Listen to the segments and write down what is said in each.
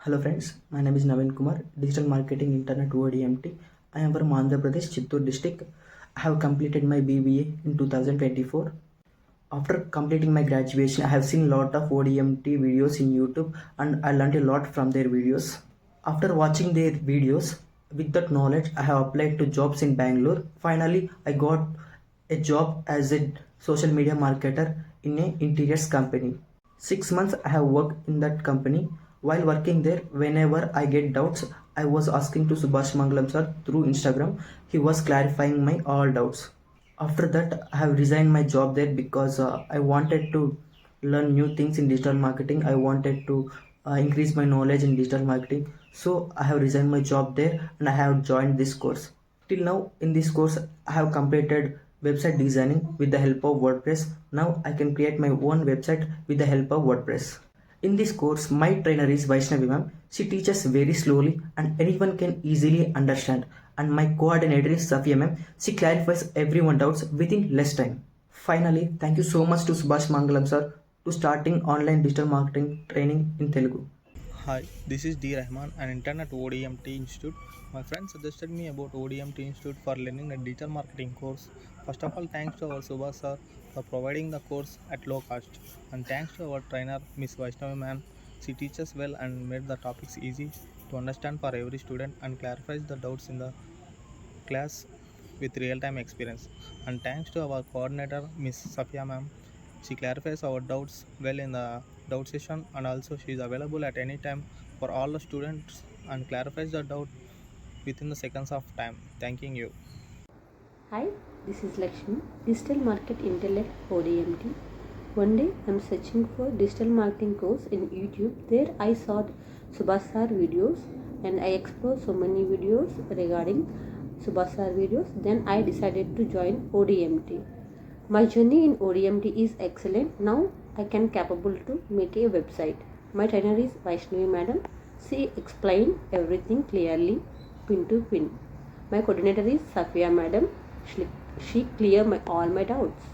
Hello friends, my name is Navin Kumar, Digital Marketing Intern at ODMT. I am from Andhra Pradesh, Chittoor district. I have completed my BBA in 2024. After completing my graduation, I have seen a lot of ODMT videos in YouTube and I learned a lot from their videos. After watching their videos, with that knowledge, I have applied to jobs in Bangalore. Finally, I got a job as a social media marketer in an interiors company. 6 months I have worked in that company. While working there, whenever I get doubts, I was asking to Subhash Mangalam sir through Instagram. He was clarifying my all doubts. After that, I have resigned my job there because I wanted to learn new things in digital marketing. I wanted to increase my knowledge in digital marketing. So I have resigned my job there and I have joined this course. Till now, in this course, I have completed website designing with the help of WordPress. Now I can create my own website with the help of WordPress. In this course, my trainer is Vaishnavi ma'am. She teaches very slowly and anyone can easily understand. And my coordinator is Safia ma'am. She clarifies everyone's doubts within less time. Finally, thank you so much to Subhash Mangalam sir to starting online digital marketing training in Telugu. Hi, this is D. Rahman, an intern at ODMT Institute. My friend suggested me about ODMT Institute for learning a digital marketing course. First of all, thanks to our Subhas sir for providing the course at low cost. And thanks to our trainer, Miss Vaishnavi ma'am. She teaches well and made the topics easy to understand for every student and clarifies the doubts in the class with real-time experience. And thanks to our coordinator, Miss Safia ma'am. She clarifies our doubts well in the doubt session and also she is available at any time for all the students and clarifies the doubt within the seconds of time. Thanking you. Hi, this is Lakshmi, Digital Market Intellect ODMT. One day I'm searching for digital marketing course in YouTube. There I saw Subhash Sir videos and I explored so many videos regarding Subhash Sir videos. Then I decided to join ODMT. My journey in ODMT is excellent. Now I can capable to make a website. My trainer is Vaishnavi Madam. She explained everything clearly, pin to pin. My coordinator is Safia Madam. She cleared all my doubts.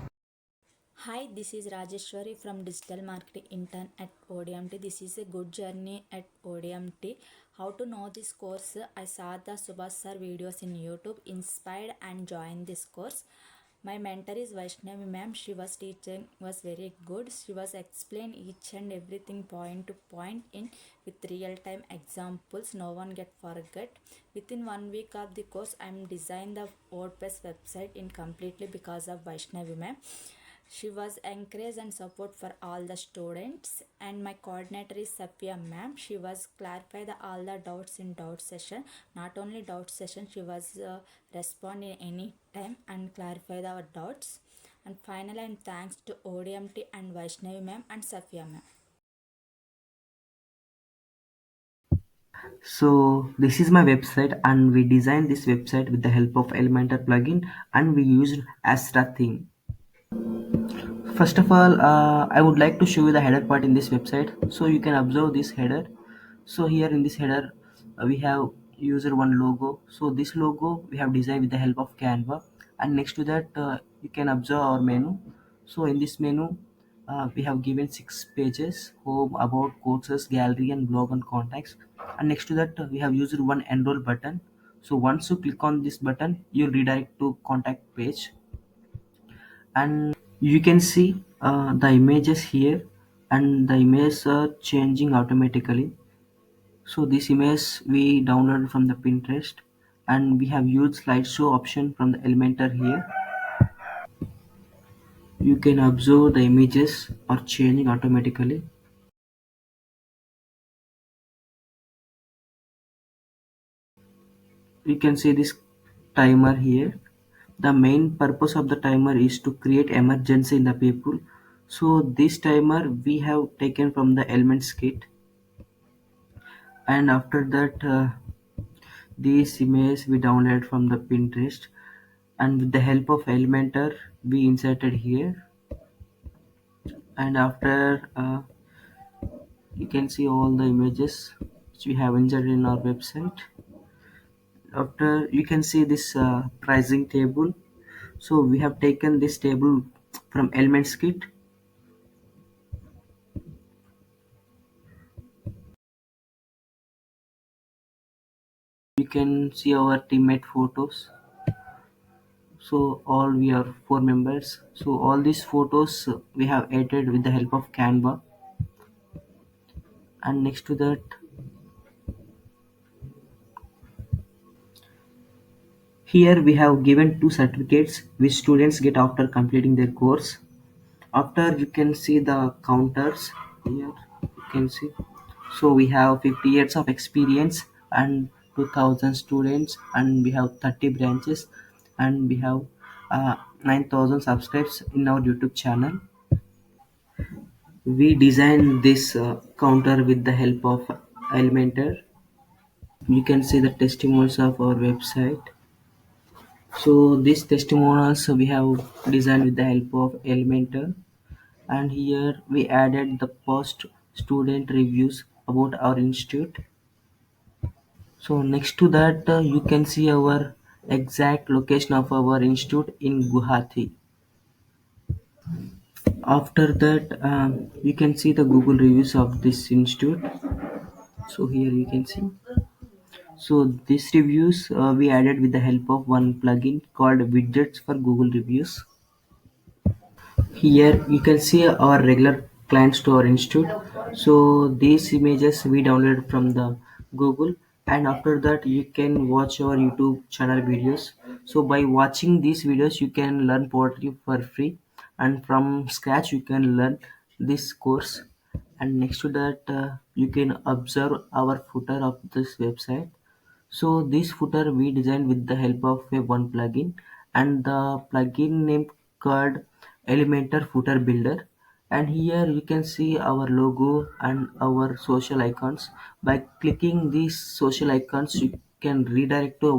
Hi, this is Rajeswari from Digital Marketing Intern at ODMT. This is a good journey at ODMT. How to know this course? I saw the Subhash sir videos in YouTube, inspired and joined this course. My mentor is Vaishnavi ma'am. She was teaching was very good. She was explain each and everything point to point in with real time examples. No one get forget. Within 1 week of the course, I'm designed the WordPress website in completely because of Vaishnavi ma'am. She was encouraged and support for all the students, and my coordinator is Safia ma'am. She was clarify all the doubts in doubt session. Not only doubt session, she was respond in any time and clarify our doubts. And finally, and thanks to ODMT and Vaishnavi ma'am and Safia ma'am. So this is my website and we designed this website with the help of Elementor plugin and we used Astra theme. First of all, I would like to show you the header part in this website. So you can observe this header. So here in this header, we have user one logo. So this logo we have designed with the help of Canva. And next to that, you can observe our menu. So in this menu, we have given 6 pages: home, about, courses, gallery, and blog and contacts. And next to that, we have used one enroll button. So once you click on this button, you'll redirect to contact page and you can see the images here and the images are changing automatically. So this image we downloaded from the Pinterest and we have used slideshow option from the Elementor here. You can observe the images are changing automatically. You can see this timer here. The main purpose of the timer is to create emergency in the people. So this timer we have taken from the Elements kit and after that these images we downloaded from the Pinterest and with the help of Elementor we inserted here and after you can see all the images which we have inserted in our website. After you can see this pricing table. So we have taken this table from Elements kit You can see our teammate photos. So all we are 4 members. So all these photos we have edited with the help of Canva. And next to that, here we have given 2 certificates which students get after completing their course. After you can see the counters here, you can see. So we have 50 years of experience and 2000 students, and we have 30 branches, and we have 9,000 subscribers in our YouTube channel. We designed this counter with the help of Elementor. You can see the testimonials of our website. So these testimonials we have designed with the help of Elementor, and here we added the post student reviews about our institute. So next to that, you can see our exact location of our institute in Guwahati. After that, you can see the Google reviews of this institute. So here you can see. So these reviews we added with the help of one plugin called Widgets for Google Reviews. Here you can see our regular client store institute. So these images we downloaded from the Google, and after that you can watch our YouTube channel videos. So by watching these videos you can learn poetry for free, and from scratch you can learn this course. And next to that, you can observe our footer of this website. So this footer we designed with the help of a one plugin, and the plugin name called Elementor Footer Builder. And here you can see our logo and our social icons. By clicking these social icons, you can redirect to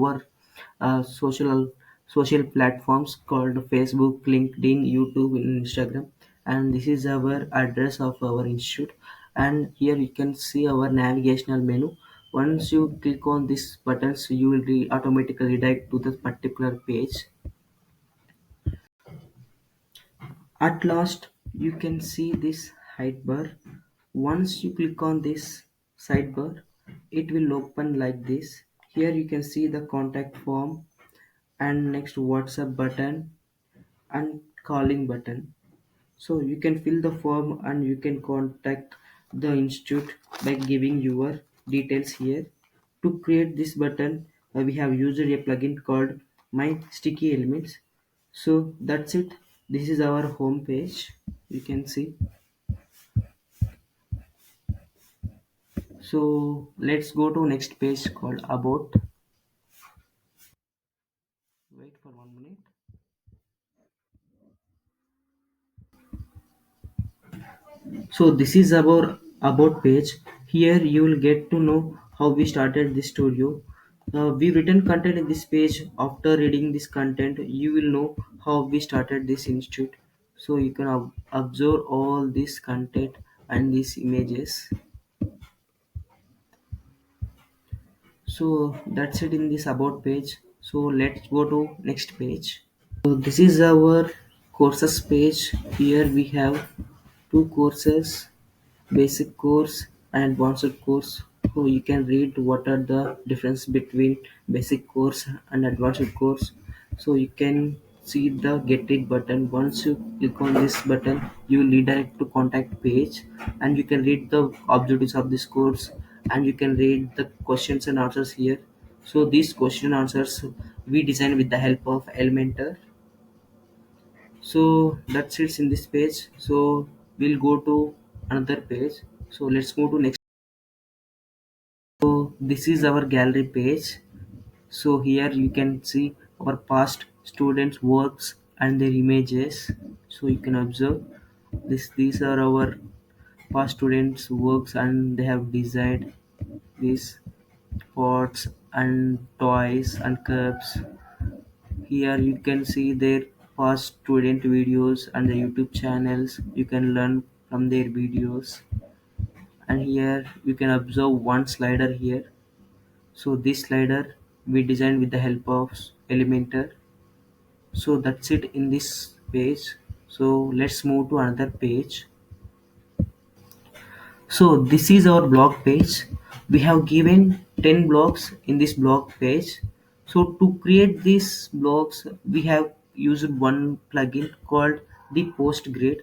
our social platforms called Facebook, LinkedIn, YouTube, and Instagram. And this is our address of our institute. And here you can see our navigational menu. Once you click on these buttons, you will automatically redirect to the particular page. At last, you can see this height bar. Once you click on this sidebar, it will open like this. Here you can see the contact form, and next WhatsApp button and calling button. So you can fill the form and you can contact the institute by giving your details here. To create this button, we have used a plugin called My Sticky Elements. So that's it. This is our home page. You can see. So let's go to next page called About. Wait for 1 minute. So this is our about page. Here you will get to know how we started this studio. We've written content in this page. After reading this content, you will know how we started this institute. So you can observe all this content and these images. So that's it in this about page. So let's go to next page. So this is our courses page. Here we have two courses, basic course and advanced course. So you can read what are the difference between basic course and advanced course. So you can see the get it button. Once you click on this button, you will redirect to contact page, and you can read the objectives of this course, and you can read the questions and answers here. So these question answers we design with the help of Elementor. So that's it in this page. So we'll go to another page. So let's move to next. So this is our gallery page. So here you can see our past students works and their images. So you can observe this, these are our past students works, and they have designed these pots and toys and cups. Here you can see their past student videos and the YouTube channels. You can learn from their videos. And here you can observe one slider here. So this slider we designed with the help of Elementor. So that's it in this page. So let's move to another page. So this is our blog page. We have given 10 blogs in this blog page. So to create these blogs, we have used one plugin called the post grid.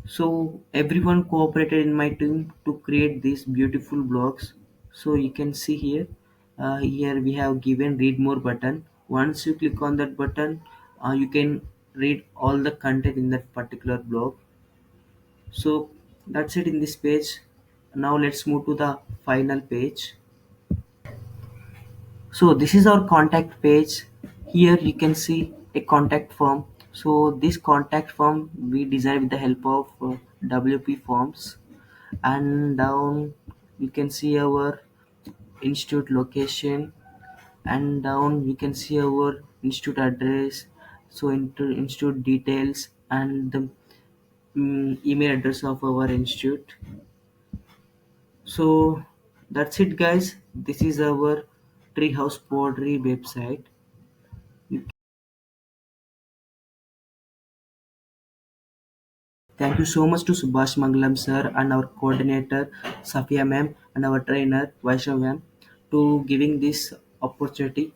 So everyone cooperated in my team to create these beautiful blogs. So you can see here, here we have given read more button. Once you click on that button, you can read all the content in that particular blog. So that's it in this page. Now let's move to the final page. So this is our contact page. Here you can see a contact form. So this contact form we designed with the help of WP forms, and down you can see our institute location, and down you can see our institute address, so into institute details and the email address of our institute. So that's it guys, this is our treehouse pottery website. Thank you so much to Subhash Mangalam sir and our coordinator Safia ma'am and our trainer Vaishnav ma'am to giving this opportunity.